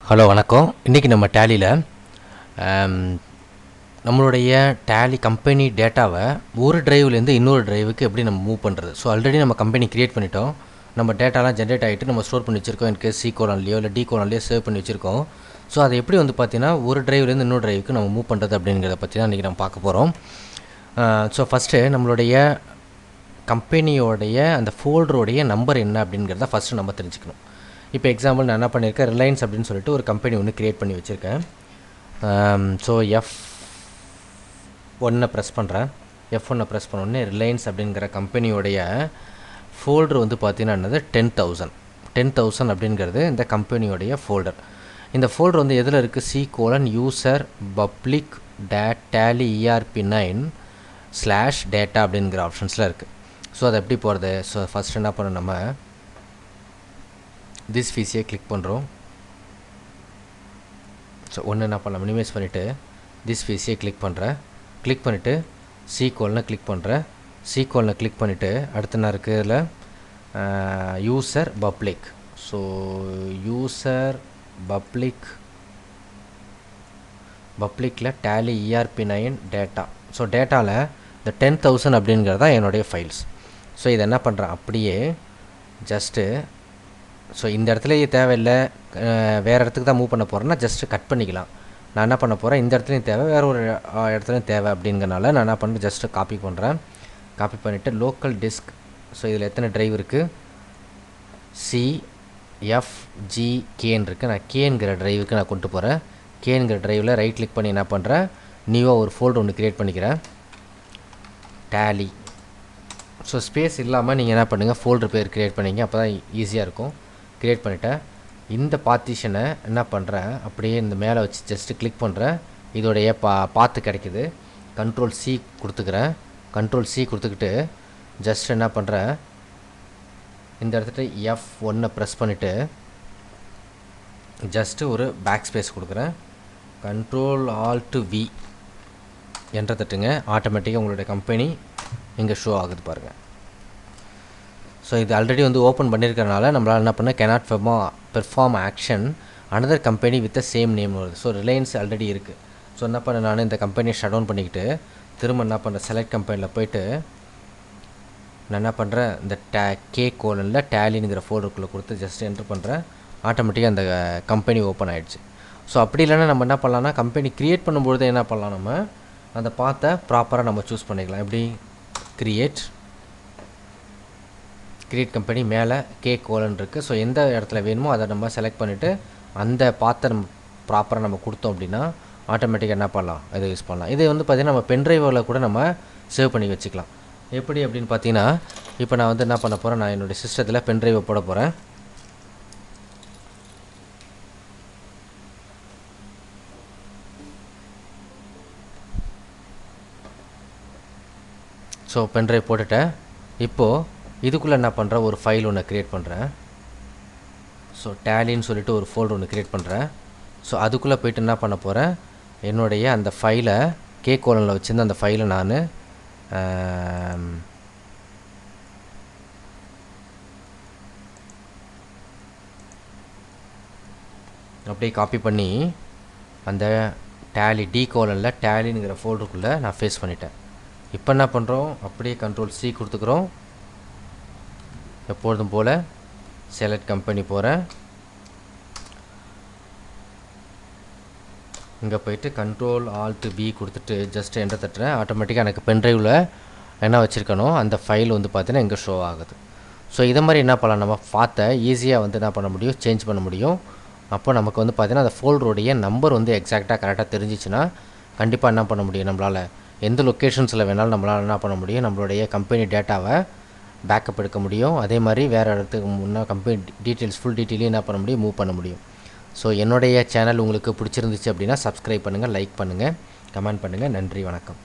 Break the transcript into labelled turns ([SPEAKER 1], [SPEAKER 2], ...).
[SPEAKER 1] Hello வணக்கம். இன்றைக்கி நம்ம டேலியில் நம்மளுடைய டேலி கம்பெனி டேட்டாவை ஒரு டிரைவ்லேருந்து இன்னொரு டிரைவுக்கு எப்படி நம்ம மூவ் பண்ணுறது. ஸோ ஆல்ரெடி நம்ம கம்பெனி க்ரியேட் பண்ணிட்டோம். நம்ம டேட்டாலாம் ஜென்ரேட் ஆகிட்டு நம்ம ஸ்டோர் பண்ணி வச்சுருக்கோம். எனக்கு சி கோலன்லையோ இல்லை டி கோலன்லையோ சேவ் பண்ணி வச்சுருக்கோம். ஸோ அதை எப்படி பார்த்தீங்கன்னா ஒரு டிரைவ்லேருந்து இன்னொரு டிரைவுக்கு நம்ம மூவ் பண்ணுறது அப்படிங்கிறத பற்றி தான் இன்றைக்கி நம்ம பார்க்க போகிறோம். ஸோ ஃபஸ்ட்டு நம்மளுடைய கம்பெனியோடைய அந்த ஃபோல்டருடைய நம்பர் என்ன அப்படிங்கிறத ஃபஸ்ட்டு நம்ம தெரிஞ்சுக்கணும். இப்போ எக்ஸாம்பிள் நான் என்ன பண்ணியிருக்கேன், ரிலையன்ஸ் அப்படின்னு சொல்லிட்டு ஒரு கம்பெனி ஒன்று க்ரியேட் பண்ணி வச்சுருக்கேன். ஸோ F1 ப்ரெஸ் பண்ணுறேன். F1 ப்ரெஸ் பண்ணோடனே ரிலையன்ஸ் அப்படிங்கிற கம்பெனியோடைய ஃபோல்டர் பார்த்தீங்கன்னா என்னது 10,000 அப்படிங்கிறது இந்த கம்பெனியோடைய ஃபோல்டர். இந்த ஃபோல்டர் எதில் இருக்குது, C:, user public tally ERP9/data அப்படிங்கிற ஆப்ஷன்ஸில் இருக்குது. ஸோ அதை எப்படி போகிறது? ஸோ ஃபஸ்ட் என்ன பண்ணணும், நம்ம திஸ் ஃபீஸையே கிளிக் பண்ணுறோம். ஸோ ஒன்று என்ன பண்ணலாம், மினிமைஸ் பண்ணிவிட்டு திஸ் ஃபீஸையே கிளிக் பண்ணிவிட்டு C:, கிளிக் பண்ணுறேன். C:, கிளிக் பண்ணிவிட்டு அடுத்து என்ன இருக்குது இதில், யூசர் பப்ளிக். ஸோ யூசர் பப்ளிக்கில் டேலி ERP9 டேட்டா. ஸோ டேட்டாவில் இந்த 10,000 அப்படிங்கிறது தான் என்னுடைய ஃபைல்ஸ். ஸோ இதை என்ன பண்ணுறேன், அப்படியே ஜஸ்ட்டு ஸோ இந்த இடத்துல தேவையில்லை, வேறு இடத்துக்கு தான் மூவ் பண்ண போகிறேன்னா ஜஸ்ட்டு கட் பண்ணிக்கலாம். நான் என்ன பண்ண போகிறேன், இந்த இடத்துலையும் தேவை, வேறு ஒரு இடத்துலையும் தேவை அப்படிங்கிறனால நான் என்ன பண்ணுறேன், ஜஸ்ட்டு காப்பி பண்ணுறேன். காப்பி பண்ணிவிட்டு லோக்கல் டிஸ்க். ஸோ இதில் எத்தனை ட்ரைவ் இருக்குது, CFGKன்னு இருக்குது. நான் கேங்கிற ட்ரைவுக்கு நான் கொண்டு போகிறேன். கேங்கிற ட்ரைவில் ரைட் கிளிக் பண்ணி என்ன பண்ணுறேன், நியூவாக ஒரு ஃபோல்டர் ஒன்று க்ரியேட் பண்ணிக்கிறேன், டேலி. ஸோ ஸ்பேஸ் இல்லாமல் நீங்கள் என்ன பண்ணுங்கள், ஃபோல்டர் பேர் க்ரியேட் பண்ணிங்க, அப்போ தான் ஈஸியாக இருக்கும். க்ரியேட் பண்ணிவிட்டேன். இந்த பார்ட்டிஷனை என்ன பண்ணுறேன், அப்படியே இந்த மேலே வச்சு ஜஸ்ட்டு கிளிக் பண்ணுறேன். இதோடைய பாத்து கிடைக்கிது. Ctrl+C கொடுத்துக்கிறேன். Ctrl+C கொடுத்துக்கிட்டு ஜஸ்ட் என்ன பண்ணுறேன், இந்த இடத்துல F1 ப்ரெஸ் பண்ணிவிட்டு ஜஸ்ட்டு ஒரு பேக் ஸ்பேஸ் கொடுக்குறேன். Ctrl+Alt+V என்ட்ரு தட்டுங்க. ஆட்டோமேட்டிக்காக உங்களுடைய கம்பெனி இங்கே ஷோ ஆகுது பாருங்கள். ஸோ இது ஆல்ரெடி ஓப்பன் பண்ணியிருக்கிறனால நம்மளால் என்ன பண்ண, cannot perform action another company with the same name வருது. ஸோ ரிலையன்ஸ் ஆல்ரெடி இருக்குது. ஸோ என்ன பண்ண, நான் இந்த கம்பெனியை ஷட் டவுன் பண்ணிக்கிட்டு திரும்ப என்ன பண்ணுறேன், செலக்ட் கம்பெனியில் போய்ட்டு நான் என்ன பண்ணுறேன், இந்த K:, டேலிங்கிற ஃபோல்டருக்குள்ளே கொடுத்து ஜஸ்ட் என்ட்ரு பண்ணுறேன். ஆட்டோமேட்டிக்காக அந்த கம்பெனி ஓப்பன் ஆகிடுச்சு. ஸோ அப்படி இல்லைன்னா நம்ம என்ன பண்ணலாம்னா, கம்பெனி க்ரியேட் பண்ணும்பொழுது என்ன பண்ணலாம், நம்ம அந்த பாத்தை ப்ராப்பராக நம்ம சூஸ் பண்ணிக்கலாம். எப்படி, கிரியேட் கம்பெனி மேலே K:, இருக்குது. ஸோ எந்த இடத்துல வேணுமோ அதை நம்ம செலக்ட் பண்ணிவிட்டு அந்த பாத்தை நம்ம ப்ராப்பராக நம்ம கொடுத்தோம் அப்படின்னா ஆட்டோமேட்டிக்காக என்ன பண்ணலாம், இதை யூஸ் பண்ணலாம். இது பார்த்திங்கன்னா நம்ம பென்ட்ரைவில் கூட நம்ம சேவ் பண்ணி வச்சுக்கலாம். எப்படி அப்படின்னு பார்த்தீங்கன்னா, இப்போ நான் என்ன பண்ண போகிறேன், நான் என்னுடைய சிஸ்டத்தில் பென்ட்ரைவை போட போகிறேன். ஸோ பென்ட்ரைவ் போட்டுட்டேன். இப்போது இதுக்குள்ளே என்ன பண்ணுறேன், ஒரு ஃபைல் ஒன்று க்ரியேட் பண்ணுறேன். ஸோ டேலின்னு சொல்லிட்டு ஒரு ஃபோல்டர் ஒன்று க்ரியேட் பண்ணுறேன். ஸோ அதுக்குள்ளே போய்ட்டு என்ன பண்ண போகிறேன், என்னுடைய அந்த ஃபைலை K:, வச்சுருந்து அந்த ஃபைலை நான் அப்படியே காப்பி பண்ணி அந்த டேலி D:, டேலிங்கிற ஃபோல்டருக்குள்ளே நான் ஃபேஸ் பண்ணிட்டேன். இப்போ என்ன பண்ணுறோம், அப்படியே Ctrl+C கொடுத்துக்கிறோம். எப்பொழுதும் போல் செலக்ட் கம்பெனி போகிறேன். இங்கே போய்ட்டு Ctrl+Alt+V கொடுத்துட்டு ஜஸ்ட் என்ட்ரு தட்டுறேன். ஆட்டோமேட்டிக்காக எனக்கு பென்ட்ரைவில் என்ன வச்சுருக்கணும் அந்த ஃபைல் பார்த்தீங்கன்னா இங்கே ஷோ ஆகுது. ஸோ இதை மாதிரி என்ன பண்ணலாம், நம்ம பார்த்த ஈஸியாக என்ன பண்ண முடியும், சேஞ்ச் பண்ண முடியும். அப்போ நமக்கு பார்த்திங்கன்னா அந்த ஃபோல்டருடைய நம்பர் எக்ஸாக்டாக கரெக்டாக தெரிஞ்சிச்சுன்னா கண்டிப்பாக என்ன பண்ண முடியும், நம்மளால் எந்த லொக்கேஷன்ஸில் வேணாலும் நம்மளால் என்ன பண்ண முடியும், நம்மளுடைய கம்பெனி டேட்டாவை பேக்கப் எடுக்க முடியும். அதே மாதிரி வேறு இடத்துக்கு முன்னே கம்பெனி டீட்டெயில்ஸ் ஃபுல் டீட்டெயிலையும் என்ன பண்ண முடியும், மூவ் பண்ண முடியும். ஸோ என்னுடைய சேனல் உங்களுக்கு பிடிச்சிருந்துச்சு அப்படின்னா சப்ஸ்கிரைப் பண்ணுங்கள், லைக் பண்ணுங்கள், கமெண்ட் பண்ணுங்கள். நன்றி, வணக்கம்.